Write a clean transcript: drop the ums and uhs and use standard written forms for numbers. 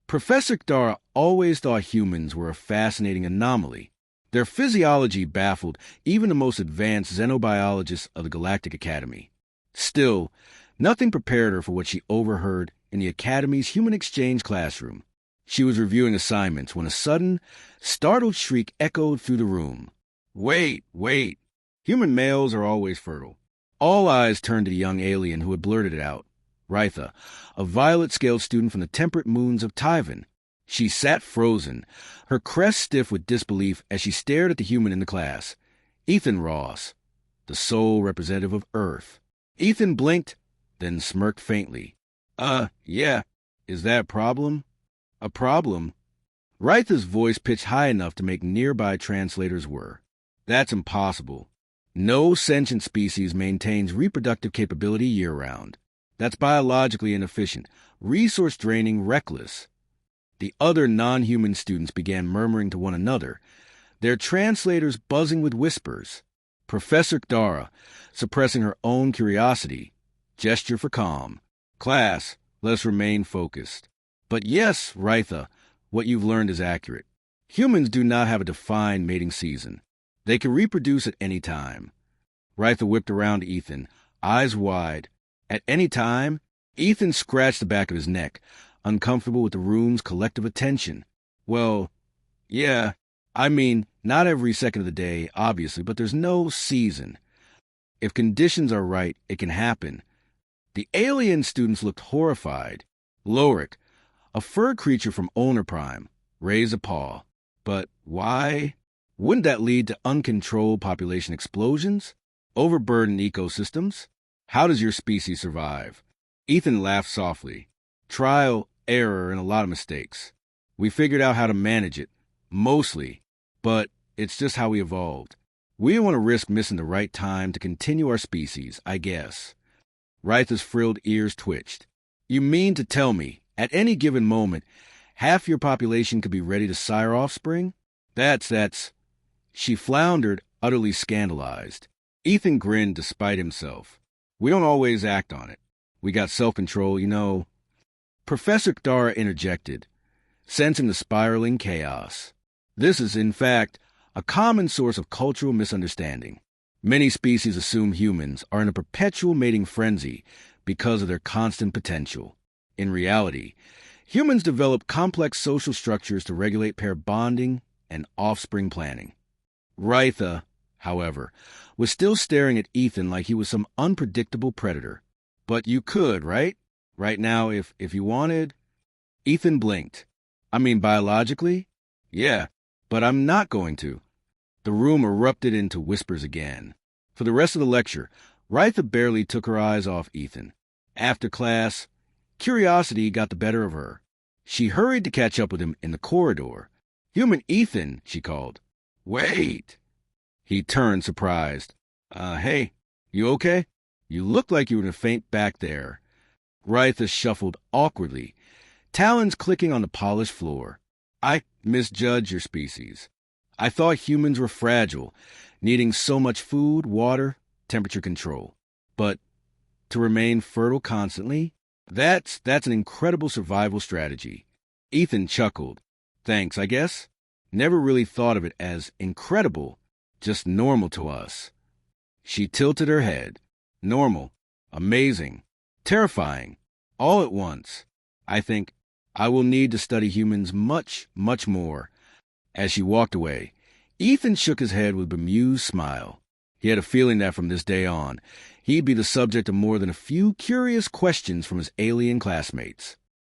Professor Dara always thought humans were a fascinating anomaly. Their physiology baffled even the most advanced xenobiologists of the Galactic Academy. Still, nothing prepared her for what she overheard in the Academy's human exchange classroom. She was reviewing assignments when a sudden, startled shriek echoed through the room. Wait, wait. Human males are always fertile. All eyes turned to the young alien who had blurted it out. Rytha, a violet-scaled student from the temperate moons of Tyvan. She sat frozen, her crest stiff with disbelief as she stared at the human in the class. Ethan Ross, the sole representative of Earth. Ethan blinked, then smirked faintly. Yeah. Is that a problem? A problem? Rytha's voice pitched high enough to make nearby translators whir. That's impossible. No sentient species maintains reproductive capability year-round. That's biologically inefficient, resource-draining, reckless. The other non-human students began murmuring to one another, their translators buzzing with whispers. Professor Dara, suppressing her own curiosity, gestured for calm. Class, let us remain focused. But yes, Rytha, what you've learned is accurate. Humans do not have a defined mating season. They can reproduce at any time. Rytha whipped around to Ethan, eyes wide. At any time? Ethan scratched the back of his neck, uncomfortable with the room's collective attention. Well, yeah, I mean, not every second of the day, obviously, but there's no season. If conditions are right, it can happen. The alien students looked horrified. Lorik, a fur creature from Ulnar Prime, raised a paw. But why? Wouldn't that lead to uncontrolled population explosions? Overburdened ecosystems? How does your species survive? Ethan laughed softly. Trial, error, and a lot of mistakes. We figured out how to manage it. Mostly. But it's just how we evolved. We didn't want to risk missing the right time to continue our species, I guess. Rytha's frilled ears twitched. You mean to tell me, at any given moment, half your population could be ready to sire offspring? That's... She floundered, utterly scandalized. Ethan grinned despite himself. We don't always act on it. We got self-control, you know. Professor Dara interjected, sensing the spiraling chaos. This is, in fact, a common source of cultural misunderstanding. Many species assume humans are in a perpetual mating frenzy because of their constant potential. In reality, humans develop complex social structures to regulate pair bonding and offspring planning. Rytha, however, was still staring at Ethan like he was some unpredictable predator. But you could, right? Right now, if you wanted? Ethan blinked. I mean, biologically? Yeah, but I'm not going to. The room erupted into whispers again. For the rest of the lecture, Rytha barely took her eyes off Ethan. After class, curiosity got the better of her. She hurried to catch up with him in the corridor. Human Ethan, she called. Wait! He turned, surprised. Hey, you okay? You look like you were in a faint back there. Rytha shuffled awkwardly, talons clicking on the polished floor. I misjudged your species. I thought humans were fragile, needing so much food, water, temperature control. But to remain fertile constantly? That's an incredible survival strategy. Ethan chuckled. Thanks, I guess. Never really thought of it as incredible, just normal to us. She tilted her head. Normal, amazing, terrifying, all at once. I think I will need to study humans much, much more. As she walked away, Ethan shook his head with a bemused smile. He had a feeling that from this day on, he'd be the subject of more than a few curious questions from his alien classmates.